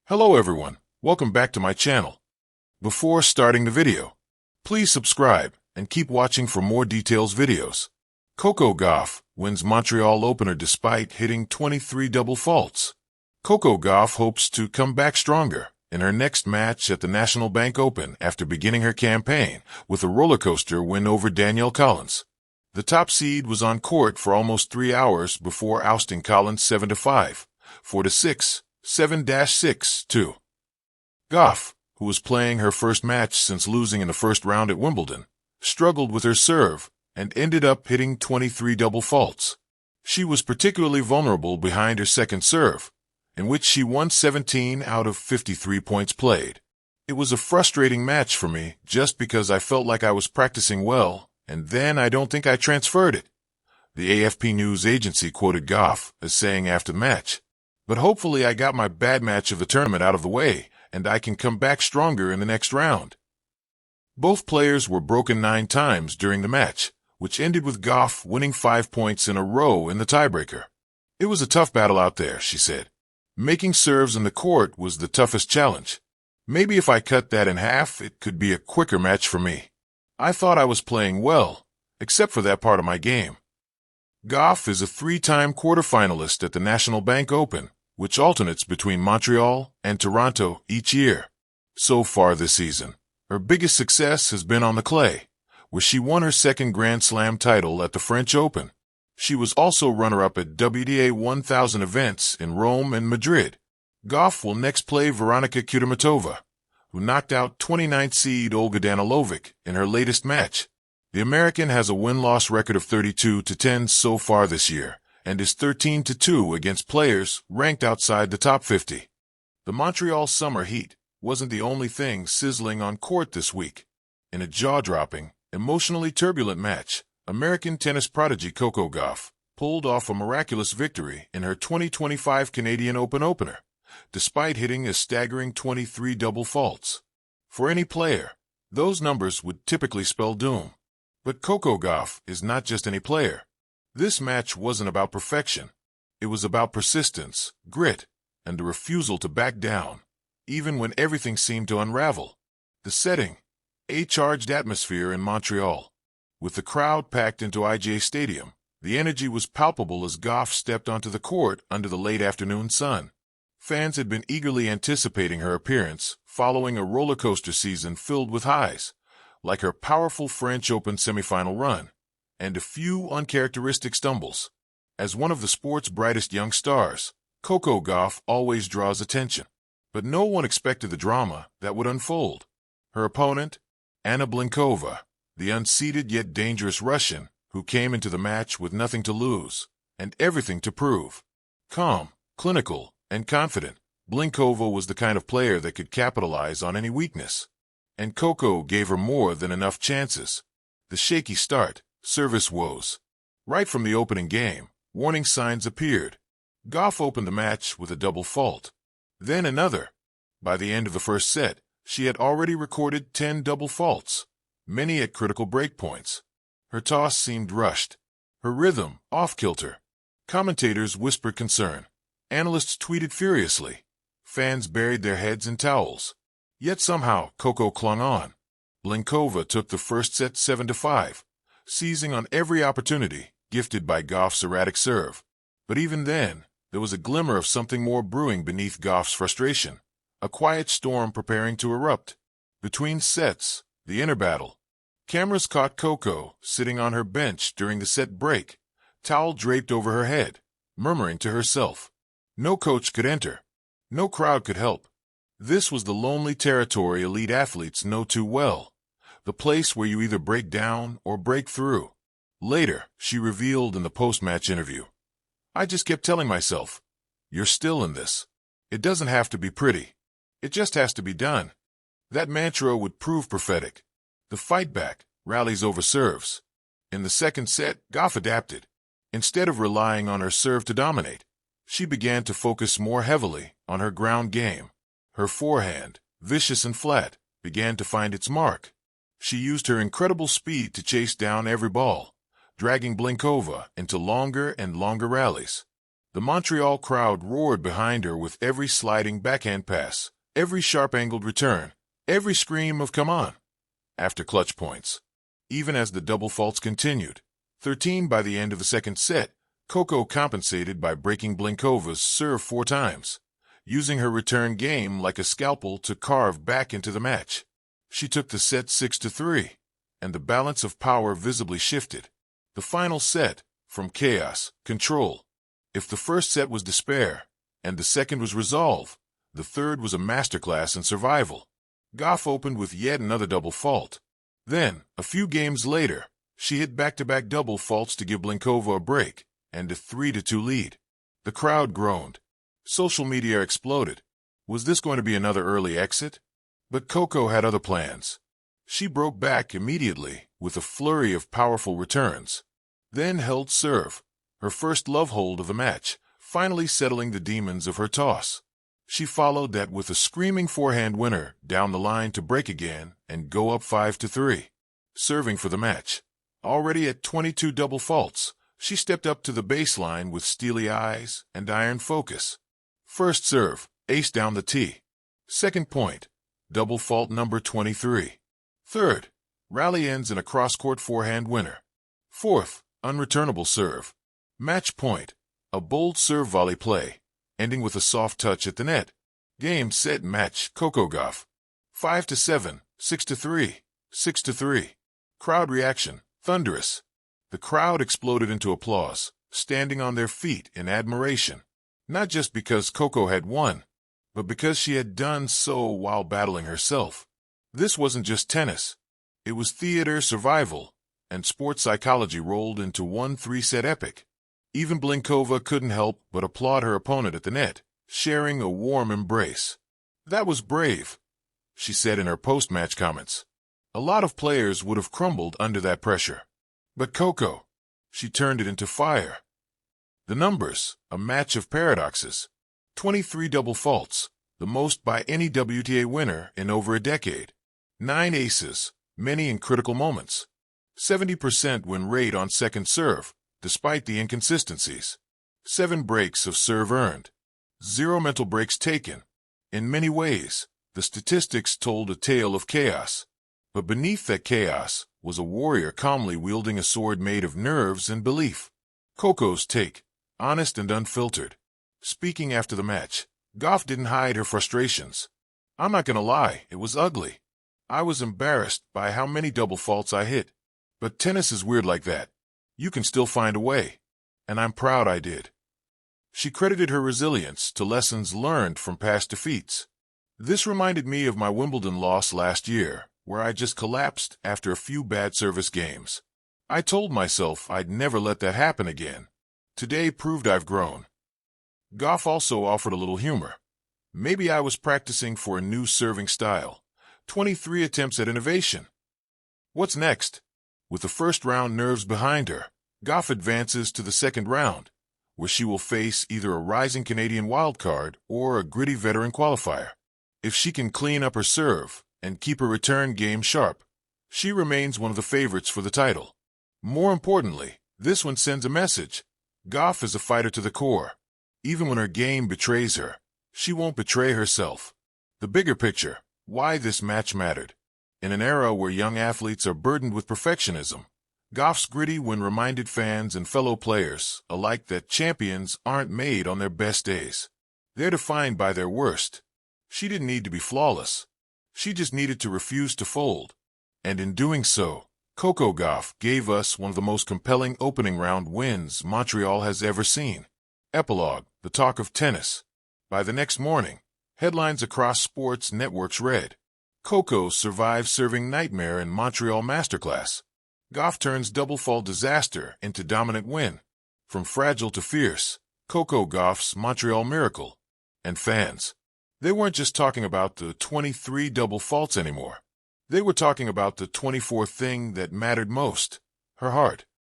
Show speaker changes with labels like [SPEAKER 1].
[SPEAKER 1] Hello everyone, welcome back to my channel. Before starting the video, please subscribe and keep watching for more details videos. Coco Gauff wins Montreal opener despite hitting 23 double faults. Coco Gauff hopes to come back stronger in her next match at the National Bank Open after beginning her campaign with a rollercoaster win over Danielle Collins. The top seed was on court for almost 3 hours before ousting Collins 7-5, 4-6, 7-6-2. Gauff, who was playing her first match since losing in the first round at Wimbledon, struggled with her serve and ended up hitting 23 double faults. She was particularly vulnerable behind her second serve, in which she won 17 out of 53 points played. It was a frustrating match for me just because I felt like I was practicing well, and then I don't think I transferred it. The AFP news agency quoted Gauff as saying after the match, "But hopefully I got my bad match of the tournament out of the way, and I can come back stronger in the next round." Both players were broken 9 times during the match, which ended with Gauff winning 5 points in a row in the tiebreaker. "It was a tough battle out there," she said. "Making serves in the court was the toughest challenge. Maybe if I cut that in half, it could be a quicker match for me. I thought I was playing well, except for that part of my game." Gauff is a 3-time quarterfinalist at the National Bank Open, which alternates between Montreal and Toronto each year. So far this season, her biggest success has been on the clay, where she won her second Grand Slam title at the French Open. She was also runner-up at WTA 1000 events in Rome and Madrid. Gauff will next play Veronika Kudermetova, who knocked out 29th seed Olga Danilovic in her latest match. The American has a win-loss record of 32-10 so far this year, and is 13-2 against players ranked outside the top 50. The Montreal summer heat wasn't the only thing sizzling on court this week. In a jaw-dropping, emotionally turbulent match, American tennis prodigy Coco Gauff pulled off a miraculous victory in her 2025 Canadian Open opener, despite hitting a staggering 23 double faults. For any player, those numbers would typically spell doom. But Coco Gauff is not just any player. This match wasn't about perfection. It was about persistence, grit, and the refusal to back down, even when everything seemed to unravel. The setting: a charged atmosphere in Montreal. With the crowd packed into IGA Stadium, the energy was palpable as Gauff stepped onto the court under the late afternoon sun. Fans had been eagerly anticipating her appearance following a roller coaster season filled with highs, like her powerful French Open semifinal run, and a few uncharacteristic stumbles. As one of the sport's brightest young stars, Coco Gauff always draws attention. But no one expected the drama that would unfold. Her opponent, Anna Blinkova, the unseeded yet dangerous Russian, who came into the match with nothing to lose and everything to prove. Calm, clinical, and confident, Blinkova was the kind of player that could capitalize on any weakness. And Coco gave her more than enough chances. The shaky start, service woes. Right from the opening game, warning signs appeared. Gauff opened the match with a double fault. Then another. By the end of the first set, she had already recorded 10 double faults, many at critical breakpoints. Her toss seemed rushed, her rhythm off-kilter. Commentators whispered concern. Analysts tweeted furiously. Fans buried their heads in towels. Yet somehow Coco clung on. Blinkova took the first set 7-5, seizing on every opportunity gifted by Gauff's erratic serve. But even then, there was a glimmer of something more brewing beneath Gauff's frustration, a quiet storm preparing to erupt. Between sets, the inner battle. Cameras caught Coco sitting on her bench during the set break, towel draped over her head, murmuring to herself. No coach could enter. No crowd could help. This was the lonely territory elite athletes know too well, the place where you either break down or break through. Later, she revealed in the post-match interview, "I just kept telling myself, you're still in this. It doesn't have to be pretty. It just has to be done." That mantra would prove prophetic. The fight back, rallies over serves. In the second set, Gauff adapted. Instead of relying on her serve to dominate, she began to focus more heavily on her ground game. Her forehand, vicious and flat, began to find its mark. She used her incredible speed to chase down every ball, dragging Blinkova into longer and longer rallies. The Montreal crowd roared behind her with every sliding backhand pass, every sharp-angled return, every scream of "come on" after clutch points. Even as the double faults continued, 13 by the end of the second set, Coco compensated by breaking Blinkova's serve 4 times, using her return game like a scalpel to carve back into the match. She took the set 6-3, and the balance of power visibly shifted. The final set, from chaos, control. If the first set was despair, and the second was resolve, the third was a masterclass in survival. Gauff opened with yet another double fault. Then, a few games later, she hit back-to-back double faults to give Blinkova a break, and a 3-2 lead. The crowd groaned. Social media exploded. Was this going to be another early exit? But Coco had other plans. She broke back immediately with a flurry of powerful returns, then held serve, her first love hold of the match, finally settling the demons of her toss. She followed that with a screaming forehand winner down the line to break again and go up 5-3. Serving for the match. Already at 22 double faults, she stepped up to the baseline with steely eyes and iron focus. First serve, ace down the tee. Second point, double fault number 23. Third, rally ends in a cross-court forehand winner. Fourth, unreturnable serve. Match point, a bold serve volley play, ending with a soft touch at the net. Game, set, match, Coco Gauff. 5-7, 6-3, 6-3. Crowd reaction, thunderous. The crowd exploded into applause, standing on their feet in admiration. Not just because Coco had won, but because she had done so while battling herself. This wasn't just tennis. It was theater, survival, and sports psychology rolled into one 3-set epic. Even Blinkova couldn't help but applaud her opponent at the net, sharing a warm embrace. "That was brave," she said in her post-match comments. "A lot of players would have crumbled under that pressure. But Coco, she turned it into fire." The numbers, a match of paradoxes. 23 double faults, the most by any WTA winner in over a decade. 9 aces, many in critical moments. 70% win rate on second serve, despite the inconsistencies. 7 breaks of serve earned. 0 mental breaks taken. In many ways, the statistics told a tale of chaos. But beneath that chaos was a warrior calmly wielding a sword made of nerves and belief. Coco's take, honest and unfiltered. Speaking after the match, Gauff didn't hide her frustrations. "I'm not gonna lie, it was ugly. I was embarrassed by how many double faults I hit. But tennis is weird like that. You can still find a way. And I'm proud I did." She credited her resilience to lessons learned from past defeats. "This reminded me of my Wimbledon loss last year, where I just collapsed after a few bad service games. I told myself I'd never let that happen again. Today proved I've grown." Gauff also offered a little humor. "Maybe I was practicing for a new serving style. 23 attempts at innovation." What's next? With the first round nerves behind her, Gauff advances to the second round, where she will face either a rising Canadian wildcard or a gritty veteran qualifier. If she can clean up her serve and keep her return game sharp, she remains one of the favorites for the title. More importantly, this one sends a message. Gauff is a fighter to the core. Even when her game betrays her, she won't betray herself. The bigger picture, why this match mattered. In an era where young athletes are burdened with perfectionism, Gauff's gritty win reminded fans and fellow players alike that champions aren't made on their best days. They're defined by their worst. She didn't need to be flawless. She just needed to refuse to fold. And in doing so, Coco Gauff gave us one of the most compelling opening round wins Montreal has ever seen. Epilogue, the talk of tennis. By the next morning, headlines across sports networks read, "Coco survives serving nightmare in Montreal masterclass. Gauff turns double fault disaster into dominant win. From fragile to fierce, Coco Gauff's Montreal miracle." And fans, they weren't just talking about the 23 double faults anymore. They were talking about the 24th thing that mattered most, her heart.